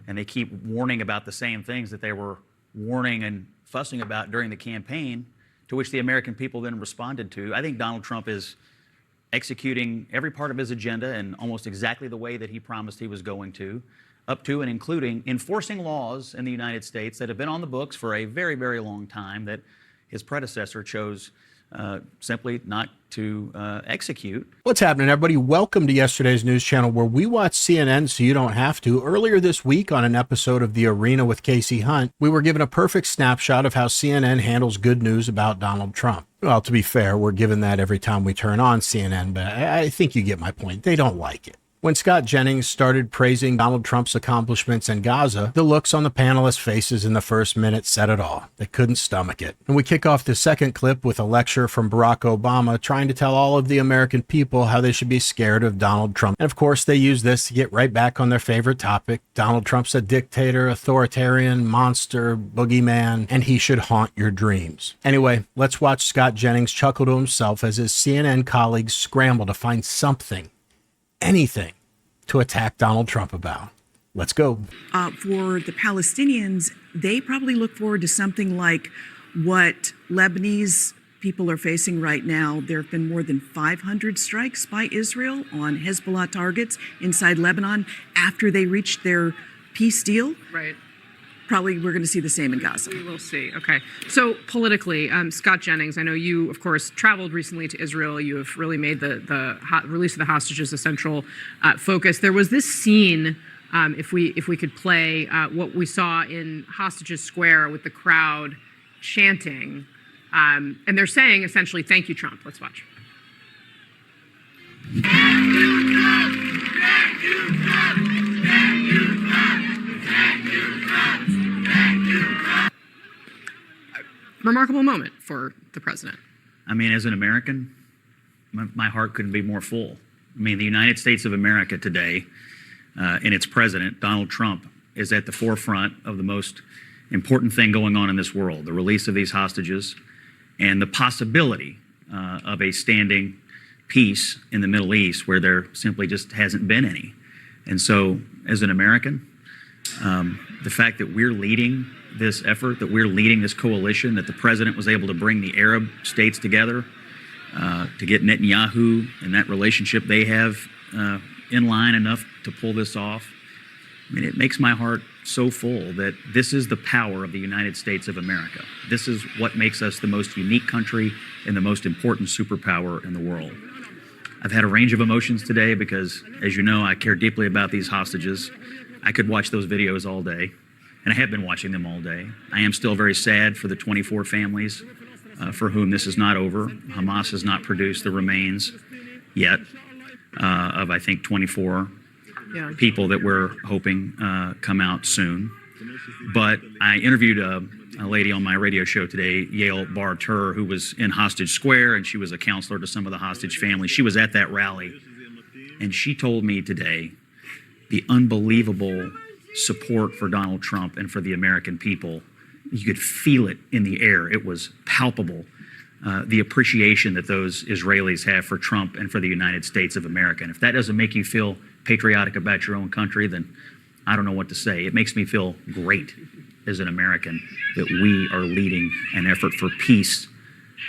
and they keep warning about the same things that they were warning and fussing about during the campaign, to which the American people then responded to. I think Donald Trump is executing every part of his agenda in almost exactly the way that he promised he was going to, up to and including enforcing laws in the United States that have been on the books for a very, very long time that his predecessor chose simply not to execute. What's happening, everybody? Welcome to yesterday's news channel, where we watch CNN so you don't have to. Earlier this week, on an episode of The Arena with Kasie Hunt, we were given a perfect snapshot of how CNN handles good news about Donald Trump. Well, to be fair, we're given that every time we turn on CNN, but I think you get my point. They don't like it. When Scott Jennings started praising Donald Trump's accomplishments in Gaza, the looks on the panelists' faces in the first minute said it all. They couldn't stomach it. And we kick off the second clip with a lecture from Barack Obama trying to tell all of the American people how they should be scared of Donald Trump. And of course, they use this to get right back on their favorite topic. Donald Trump's a dictator, authoritarian, monster, boogeyman, and he should haunt your dreams. Anyway, let's watch Scott Jennings chuckle to himself as his CNN colleagues scramble to find something, anything, to attack Donald Trump about. Let's go. For the Palestinians, they probably look forward to something like what Lebanese people are facing right now. There have been more than 500 strikes by Israel on Hezbollah targets inside Lebanon after they reached their peace deal. Right. Probably we're going to see the same in Gaza. We will see. Okay. So politically, Scott Jennings, I know you, of course, traveled recently to Israel. You have really made the release of the hostages a central focus. There was this scene, if we could play what we saw in Hostages Square with the crowd chanting, and they're saying essentially, "Thank you, Trump." Let's watch. Thank you, Trump. Thank you, Trump. Thank you, Trump. Thank you, Trump. Remarkable moment for the president. I mean, as an American, my heart couldn't be more full. I mean, the United States of America today, and its president, Donald Trump, is at the forefront of the most important thing going on in this world, the release of these hostages and the possibility of a standing peace in the Middle East where there simply just hasn't been any. And so, as an American, the fact that we're leading this effort, that we're leading this coalition, that the president was able to bring the Arab states together to get Netanyahu and that relationship they have in line enough to pull this off. I mean, it makes my heart so full that this is the power of the United States of America. This is what makes us the most unique country and the most important superpower in the world. I've had a range of emotions today because, as you know, I care deeply about these hostages. I could watch those videos all day, and I have been watching them all day. I am still very sad for the 24 families for whom this is not over. Hamas has not produced the remains yet of, I think, 24 people that we're hoping come out soon. But I interviewed a lady on my radio show today, Yael Bar-Tur, who was in Hostage Square, and she was a counselor to some of the hostage families. She was at that rally, and she told me today the unbelievable support for Donald Trump and for the American people. You could feel it in the air. It was palpable. The appreciation that those Israelis have for Trump and for the United States of America. And if that doesn't make you feel patriotic about your own country, then I don't know what to say. It makes me feel great as an American that we are leading an effort for peace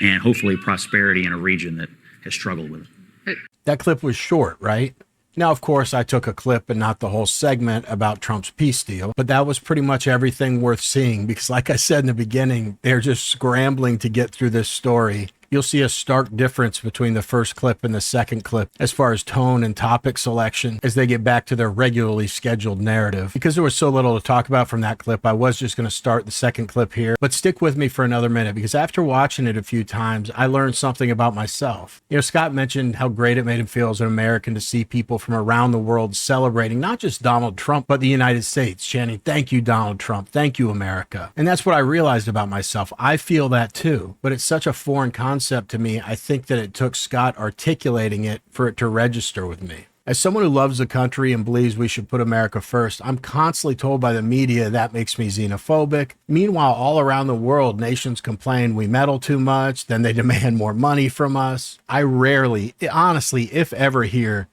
and hopefully prosperity in a region that has struggled with it. That clip was short, right? Now, of course, I took a clip and not the whole segment about Trump's peace deal, but that was pretty much everything worth seeing because, like I said in the beginning, they're just scrambling to get through this story. You'll see a stark difference between the first clip and the second clip as far as tone and topic selection as they get back to their regularly scheduled narrative. Because there was so little to talk about from that clip, I was just going to start the second clip here. But stick with me for another minute because after watching it a few times, I learned something about myself. You know, Scott mentioned how great it made him feel as an American to see people from around the world celebrating not just Donald Trump, but the United States, chanting, "Thank you, Donald Trump. Thank you, America." And that's what I realized about myself. I feel that too, but it's such a foreign concept to me. I think that it took Scott articulating it for it to register with me. As someone who loves the country and believes we should put America first, I'm constantly told by the media that makes me xenophobic. Meanwhile, all around the world, nations complain we meddle too much, then they demand more money from us. I rarely, honestly, if ever, hear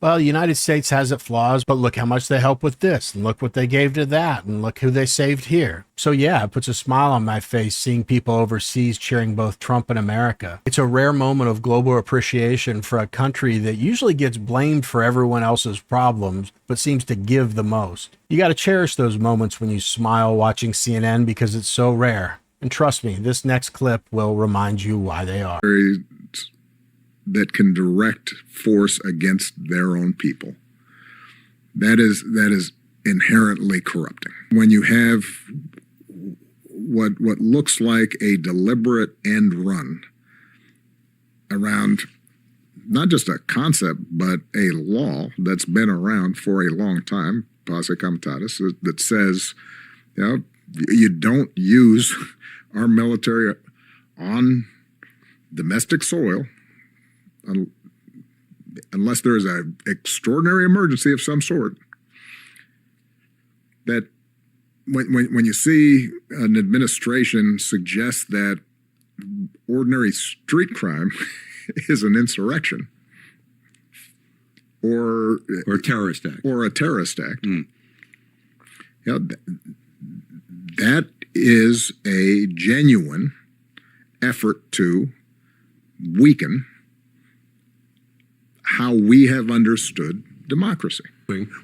Well, the United States has its flaws, but look how much they help with this, and look what they gave to that, and look who they saved here. So yeah, it puts a smile on my face seeing people overseas cheering both Trump and America. It's a rare moment of global appreciation for a country that usually gets blamed for everyone else's problems, but seems to give the most. You got to cherish those moments when you smile watching CNN because it's so rare. And trust me, this next clip will remind you why they are. That can direct force against their own people. That is inherently corrupting. When you have what looks like a deliberate end run around not just a concept, but a law that's been around for a long time, posse comitatus, that says, you don't use our military on domestic soil unless there is an extraordinary emergency of some sort. That when you see an administration suggest that ordinary street crime is an insurrection or a terrorist act, that is a genuine effort to weaken how we have understood democracy.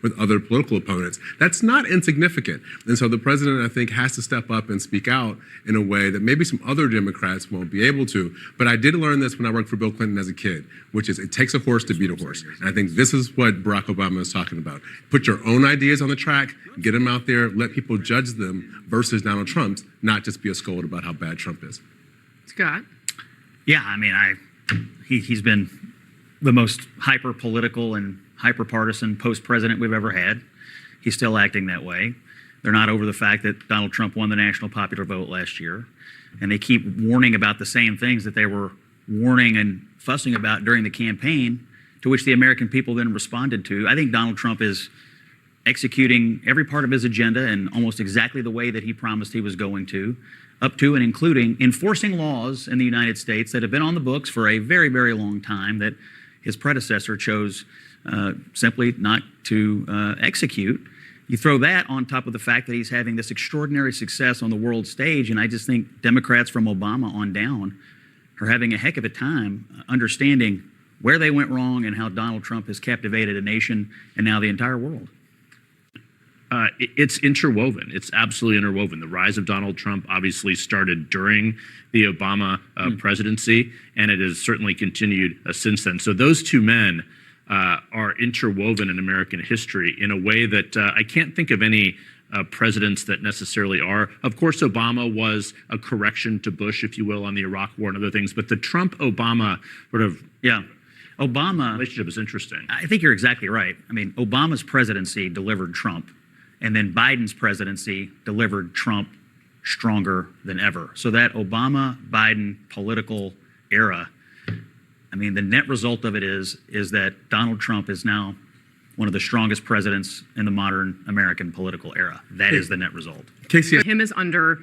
With other political opponents. That's not insignificant. And so the president, I think, has to step up and speak out in a way that maybe some other Democrats won't be able to. But I did learn this when I worked for Bill Clinton as a kid, which is it takes a horse to beat a horse. And I think this is what Barack Obama is talking about. Put your own ideas on the track, get them out there, let people judge them versus Donald Trump's, not just be a scold about how bad Trump is. Scott? Yeah, I mean, he's been the most hyper-political and hyper-partisan post-president we've ever had. He's still acting that way. They're not over the fact that Donald Trump won the national popular vote last year. And they keep warning about the same things that they were warning and fussing about during the campaign, to which the American people then responded to. I think Donald Trump is executing every part of his agenda in almost exactly the way that he promised he was going to, up to and including enforcing laws in the United States that have been on the books for a very, very long time that his predecessor chose simply not to execute. You throw that on top of the fact that he's having this extraordinary success on the world stage, and I just think Democrats from Obama on down are having a heck of a time understanding where they went wrong and how Donald Trump has captivated a nation and now the entire world. It's interwoven. It's absolutely interwoven. The rise of Donald Trump obviously started during the Obama presidency, and it has certainly continued since then. So those two men are interwoven in American history in a way that I can't think of any presidents that necessarily are. Of course, Obama was a correction to Bush, if you will, on the Iraq War and other things. But the Trump-Obama sort of Obama relationship is interesting. I think you're exactly right. I mean, Obama's presidency delivered Trump, and then Biden's presidency delivered Trump stronger than ever. So that Obama-Biden political era, I mean, the net result of it is that Donald Trump is now one of the strongest presidents in the modern American political era. That is the net result. Kasie, Him is under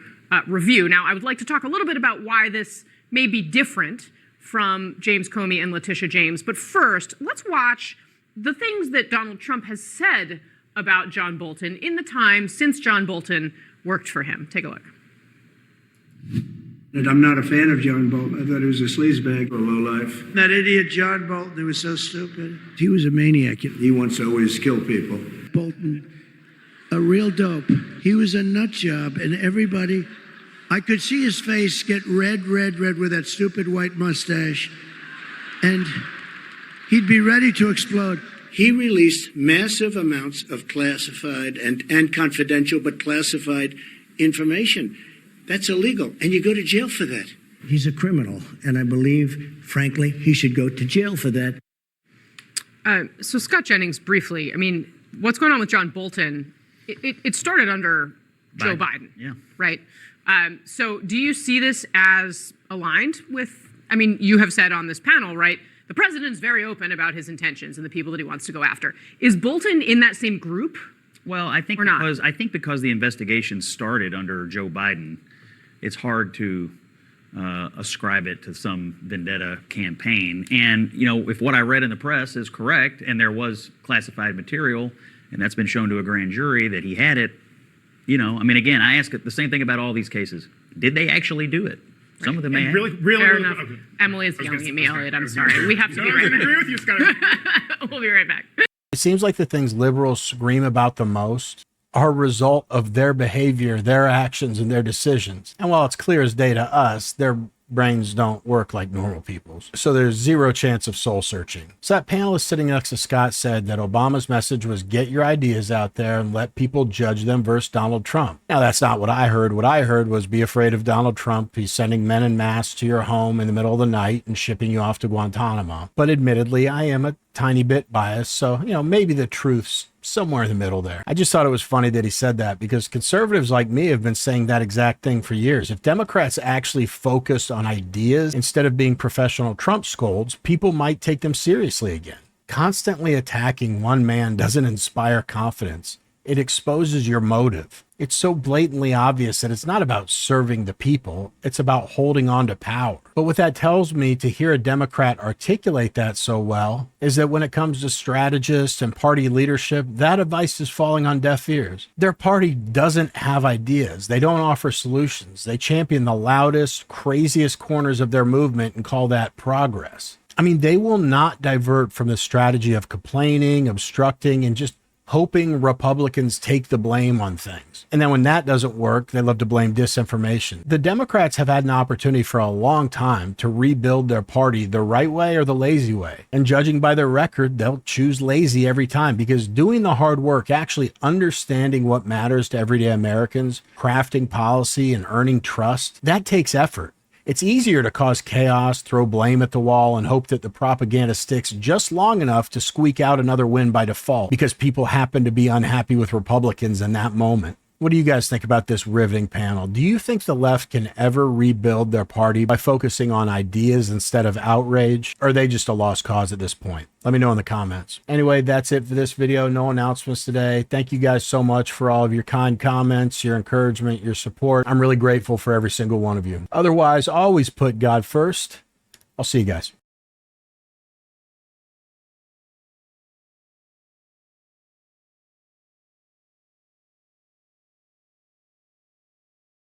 review. Now, I would like to talk a little bit about why this may be different from James Comey and Letitia James. But first, let's watch the things that Donald Trump has said about John Bolton in the time since John Bolton worked for him. Take a look. I'm not a fan of John Bolton. I thought he was a sleazebag or a lowlife. That idiot John Bolton, who was so stupid. He was a maniac. He wants to always kill people. Bolton, a real dope. He was a nut job, and everybody, I could see his face get red with that stupid white mustache, and he'd be ready to explode. He released massive amounts of classified and confidential, but classified information. That's illegal, and you go to jail for that. He's a criminal, and I believe, frankly, he should go to jail for that. So Scott Jennings, briefly, I mean, what's going on with John Bolton, it started under Joe Biden, right? So do you see this as aligned with, I mean, you have said on this panel, right, the president's very open about his intentions and the people that he wants to go after. Is Bolton in that same group? Well, I think because the investigation started under Joe Biden, it's hard to ascribe it to some vendetta campaign. And, you know, if what I read in the press is correct, and there was classified material, and that's been shown to a grand jury that he had it, you know, I mean, again, I ask the same thing about all these cases. Did they actually do it? Some of them may have. Fair enough. Emily is yelling at me, Elliot. I'm sorry. We have to be right back. agree with you, Scott. We'll be right back. It seems like the things liberals scream about the most are a result of their behavior, their actions, and their decisions. And while it's clear as day to us, their brains don't work like normal people's. So there's zero chance of soul searching. So that panelist sitting next to Scott said that Obama's message was get your ideas out there and let people judge them versus Donald Trump. Now, that's not what I heard. What I heard was be afraid of Donald Trump. He's sending men en masse to your home in the middle of the night and shipping you off to Guantanamo. But admittedly, I am a tiny bit biased. So, you know, maybe the truth's somewhere in the middle there. I just thought it was funny that he said that because conservatives like me have been saying that exact thing for years. If Democrats actually focused on ideas instead of being professional Trump scolds, people might take them seriously again. Constantly attacking one man doesn't inspire confidence. It exposes your motive. It's so blatantly obvious that it's not about serving the people, it's about holding on to power. But what that tells me to hear a Democrat articulate that so well is that when it comes to strategists and party leadership, that advice is falling on deaf ears. Their party doesn't have ideas. They don't offer solutions. They champion the loudest, craziest corners of their movement and call that progress. I mean, they will not divert from the strategy of complaining, obstructing, and just hoping Republicans take the blame on things. And then when that doesn't work, they love to blame disinformation. The Democrats have had an opportunity for a long time to rebuild their party the right way or the lazy way. And judging by their record, they'll choose lazy every time because doing the hard work, actually understanding what matters to everyday Americans, crafting policy and earning trust, that takes effort. It's easier to cause chaos, throw blame at the wall, and hope that the propaganda sticks just long enough to squeak out another win by default because people happen to be unhappy with Republicans in that moment. What do you guys think about this riveting panel? Do you think the left can ever rebuild their party by focusing on ideas instead of outrage? Or are they just a lost cause at this point? Let me know in the comments. Anyway, that's it for this video. No announcements today. Thank you guys so much for all of your kind comments, your encouragement, your support. I'm really grateful for every single one of you. Otherwise, always put God first. I'll see you guys.